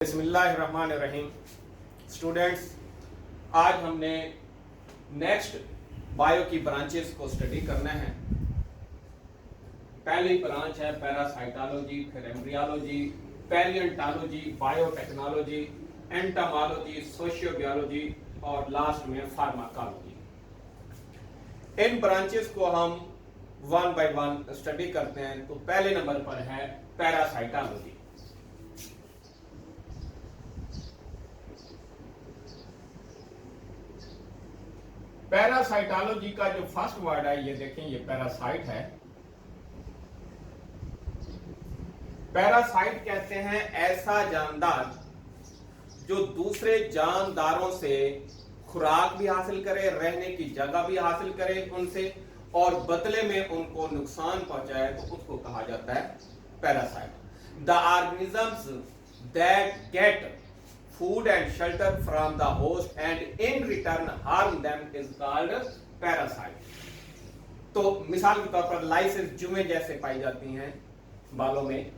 बिस्मिल्लाहिर्रहमानिर्रहीम। स्टूडेंट्स, आज हमने नेक्स्ट बायो की ब्रांचेस को स्टडी करना है। पहली ब्रांच है पैरासाइटोलॉजी, फिर एम्ब्रियोलॉजी, पैलियोंटोलॉजी, बायोटेक्नोलॉजी, एंटोमोलॉजी, सोशियोबियोलॉजी और लास्ट में फार्माकोलॉजी। इन ब्रांचेस को हम वन बाय वन स्टडी करते हैं। तो पहले नंबर पर है पैरासाइटोलॉजी। पैरासाइटोलॉजी का जो फर्स्ट वर्ड है, ये देखें, ये पैरासाइट है। पैरासाइट कहते हैं ऐसा जानदार जो दूसरे जानदारों से खुराक भी हासिल करे, रहने की जगह भी हासिल करे उनसे, और बदले में उनको नुकसान पहुंचाए, तो उसको कहा जाता है parasite. The organisms that get food and shelter from the host and in return harm them is called parasite। तो मिसाल के तौर पर लाइसेंस जुएं जैसे पाई जाती हैं बालों में,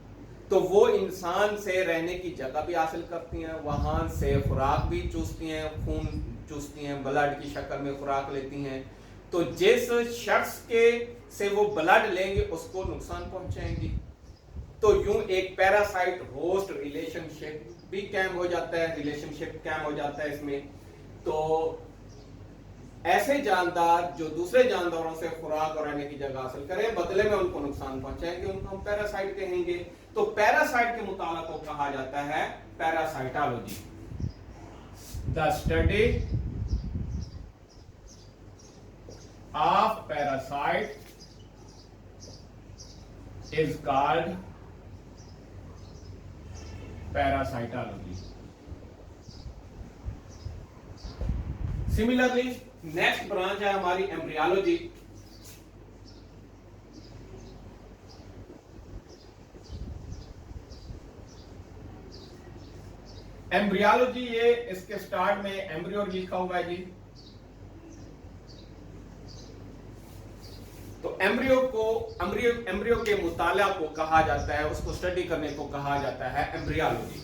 तो वो इंसान से रहने की जगह भी हासिल करती हैं, वहां से खुराक भी चूसती हैं, खून चूसती हैं, ब्लड की शक्ल में खुराक लेती हैं। तो जिस शख्स के से वो ब्लड लेंगे उसको नुकसान पहुंचाएंगी। तो यूं एक पैरासाइट होस्ट रिलेशनशिप भी कैम हो जाता है, रिलेशनशिप कैम हो जाता है इसमें। तो ऐसे जानदार जो दूसरे जानदारों से खुराक और रहने की जगह हासिल करें, बदले में उनको नुकसान पहुंचाएंगे, उनको हम पैरासाइट कहेंगे। तो पैरासाइट के मुताला को कहा जाता है parasitology. The study of parasite is called parasitology. Similarly next branch है हमारी एम्ब्रियोलॉजी। एम्ब्रियोलॉजी, ये इसके स्टार्ट में एम्ब्रियो लिखा हुआ है जी। तो एम्ब्रियो के मुताला को कहा जाता है, उसको स्टडी करने को कहा जाता है एम्ब्रियोलॉजी।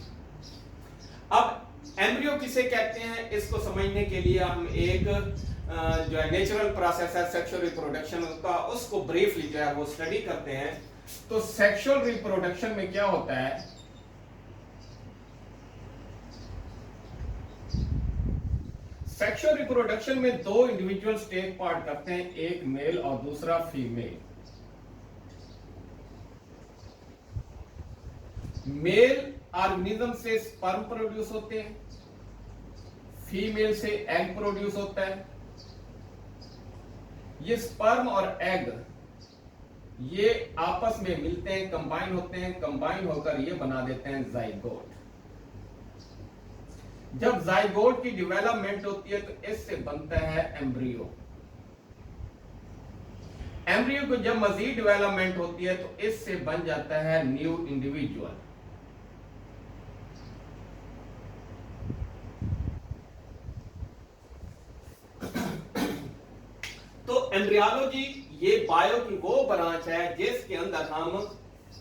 अब एम्ब्रियो किसे कहते हैं, इसको समझने के लिए हम एक जो है नेचुरल प्रोसेस है सेक्सुअल रिप्रोडक्शन का, उसको ब्रीफली जो है वो स्टडी करते हैं। तो सेक्सुअल रिप्रोडक्शन में क्या होता है, सेक्सुअल रिप्रोडक्शन में दो इंडिविजुअल्स टेक पार्ट करते हैं, एक मेल और दूसरा फीमेल। मेल ऑर्गेनिज्म से स्पर्म प्रोड्यूस होते हैं, फीमेल से एग प्रोड्यूस होता है। ये स्पर्म और एग ये आपस में मिलते हैं, कंबाइन होते हैं, कंबाइन होकर ये बना देते हैं जाइगोट। जब जाइगोट की डेवलपमेंट होती है तो इससे बनता है एम्ब्रियो। एम्ब्रियो को जब मजीद डेवलपमेंट होती है तो इससे बन जाता है न्यू इंडिविजुअल। तो एम्ब्रियोलॉजी ये बायो की वो ब्रांच है जिसके अंदर हम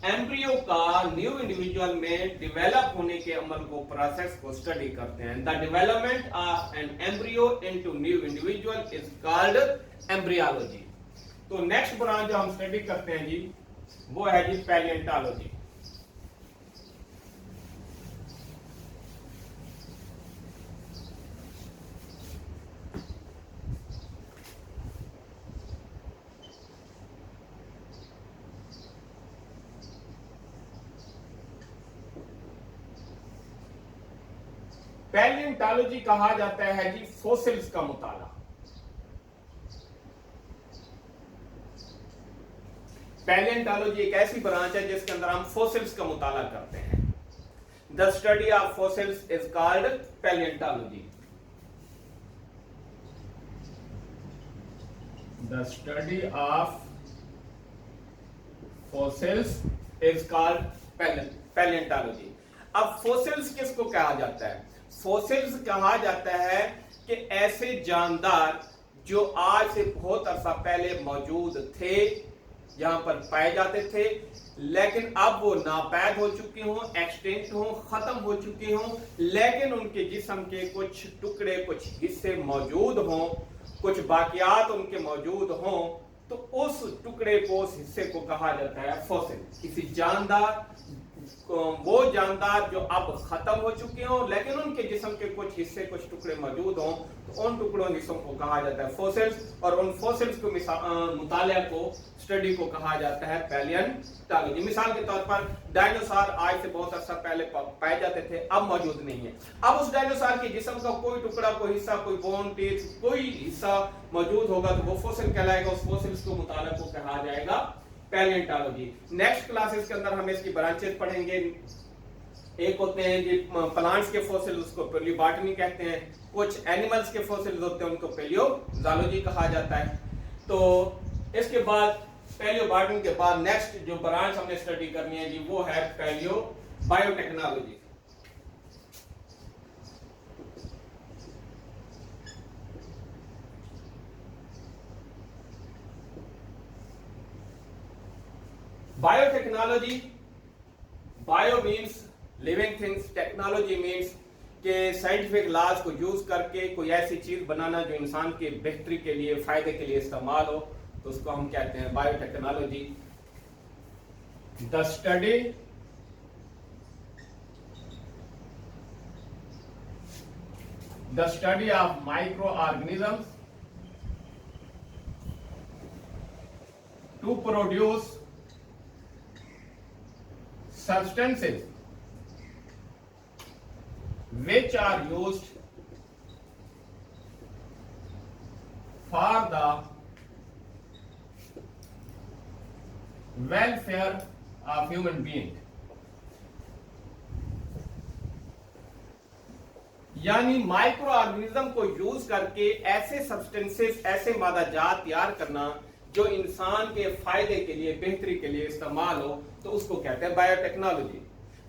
एम्ब्रियो का न्यू इंडिविजुअल में डेवलप होने के अमल को, प्रोसेस को स्टडी करते हैं। The development of an embryo into new individual is called embryology. तो नेक्स्ट ब्रांच जो हम स्टडी करते हैं जी, वो है जी पैलियोंटोलॉजी। पैलियोंटोलॉजी कहा जाता है जी फॉसिल्स का मुताला। पैलियोंटोलॉजी एक ऐसी ब्रांच है जिसके अंदर हम फॉसिल्स का मुताला करते हैं। The study of fossils is called palaeontology. The study of fossils is called palaeontology. अब फॉसिल्स किसको कहा जाता है, फॉसिल्स कहा जाता है कि ऐसे जानदार जो आज से बहुत अरसा पहले मौजूद थे यहाँ पर पाए जाते थे, लेकिन अब वो नापैद हो चुके हों, एक्सटिंक्ट हों, खत्म हो चुके हों, लेकिन उनके जिस्म के कुछ टुकड़े, कुछ हिस्से मौजूद हों, कुछ बाकियात उनके मौजूद हों, तो उस टुकड़े को, उस हिस्से को कहा जाता है फॉसिल। किसी जानदार, वो जानदार जो अब खत्म हो चुके हों लेकिन उनके जिस्म के कुछ हिस्से, कुछ टुकड़े मौजूद हों, तो उन टुकड़ों हिस्सों को कहा जाता है फॉसिल्स, और उन फॉसिल्स को मुतालिया को, स्टडी को कहा जाता है पैलियोंटोलॉजी। मिसाल के तौर पर डायनासोर आज से बहुत अर्सा पहले पाए जाते थे, अब मौजूद नहीं है। अब उस डायनासोर के जिस्म का कोई टुकड़ा, कोई हिस्सा, कोई बोन, टीथ, कोई हिस्सा मौजूद होगा तो वो फॉसिल कहलाएगा। उस फॉसिल्स को मुतालिया को कहा जाएगा पैलियोंटोलॉजी। नेक्स्ट क्लासेस के अंदर हम इसकी ब्रांचेस पढ़ेंगे। एक होते हैं जी प्लांट्स के फॉसिल, उसको पैलियोबॉटनी कहते हैं। कुछ एनिमल्स के फॉसिल्स होते हैं, उनको पैलियोजोलॉजी कहा जाता है। तो इसके बाद पैलियोबॉटनी के बाद नेक्स्ट जो ब्रांच हमने स्टडी करनी है जी वो है paleo biotechnology. Biotechnology, bio means living things, technology means के साइंटिफिक लॉज को यूज करके कोई ऐसी चीज बनाना जो इंसान के बेहतरी के लिए, फायदे के लिए इस्तेमाल हो, तो उसको हम कहते हैं biotechnology. The study of micro organisms to produce substances which are used for the welfare of human being। यानी माइक्रो ऑर्गेनिज्म को यूज करके ऐसे सब्सटेंसेस, ऐसे मादाजात तैयार करना जो इंसान के फायदे के लिए, बेहतरी के लिए इस्तेमाल हो, तो उसको कहते हैं बायोटेक्नोलॉजी।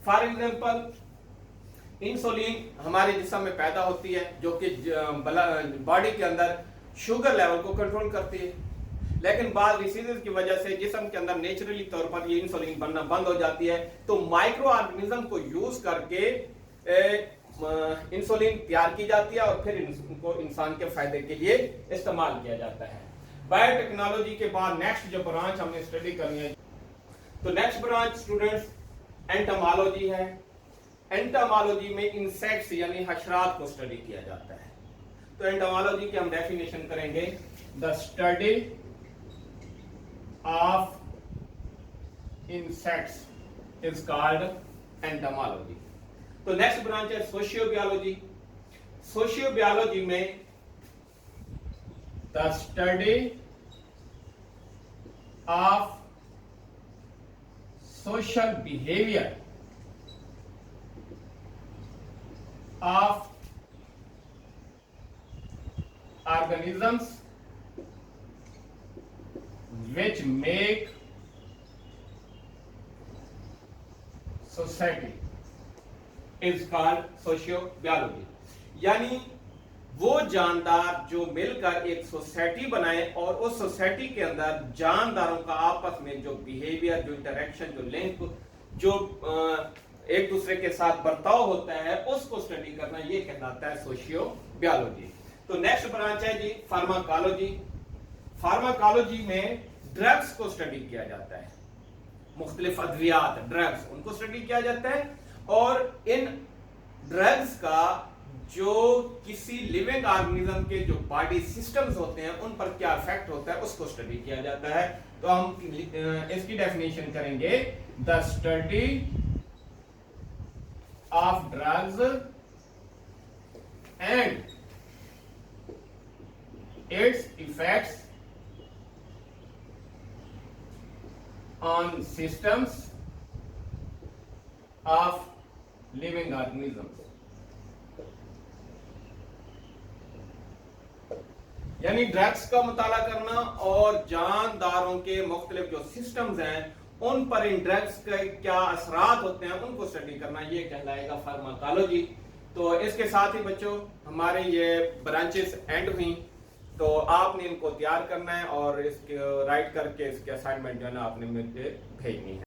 फॉर एग्जांपल इंसुलिन हमारे जिस्म में पैदा होती है जो कि बॉडी के अंदर शुगर लेवल को कंट्रोल करती है, लेकिन बाद डिसीजेज की वजह से जिस्म के अंदर नेचुरली तौर पर ये इंसुलिन बनना बंद हो जाती है। तो माइक्रो ऑर्गेनिज्म को यूज करके इंसुलिन तैयार की जाती है और फिर इनको इंसान के फायदे के लिए इस्तेमाल किया जाता है। बायोटेक्नोलॉजी के बाद नेक्स्ट जो ब्रांच हमने स्टडी करनी है, तो नेक्स्ट ब्रांच स्टूडेंट्स एंटोमोलॉजी है। एंटोमोलॉजी में इंसेक्ट्स यानी हशरात को स्टडी किया जाता है। तो एंटोमोलॉजी की हम डेफिनेशन करेंगे, the study of insects is called entomology. तो नेक्स्ट ब्रांच है सोशियोबायोलॉजी। सोशियोबायोलॉजी में the study of social behavior of organisms which make society is called sociobiology। यानी वो जानदार जो मिलकर एक सोसाइटी बनाए और उस सोसाइटी के अंदर जानदारों का आपस में जो बिहेवियर, जो इंटरेक्शन, जो लिंक, जो एक दूसरे के साथ बर्ताव होता है, उसको स्टडी करना, ये कहलाता है सोशियोबायोलॉजी। तो नेक्स्ट ब्रांच है जी फार्माकोलॉजी। फार्माकोलॉजी में ड्रग्स को स्टडी किया जाता है, मुख्तलिफ अद्वियात, ड्रग्स, उनको स्टडी किया जाता है, और इन ड्रग्स का जो किसी लिविंग ऑर्गेनिज्म के जो बॉडी सिस्टम्स होते हैं उन पर क्या इफेक्ट होता है उसको स्टडी किया जाता है। तो हम इसकी डेफिनेशन करेंगे, the study of drugs and it's effects on systems of living organisms. यानी ड्रग्स का मुताला करना और जानदारों के मुख्तलिफ जो सिस्टम्स हैं उन पर इन ड्रग्स के क्या असरात होते हैं उनको स्टडी करना, ये कहलाएगा फार्माकोलॉजी। तो इसके साथ ही बच्चों हमारे ये ब्रांचेस एंड हुई। तो आपने इनको तैयार करना है और इसके राइट करके इसके असाइनमेंट जो है ना आपने मुझे भेजनी है।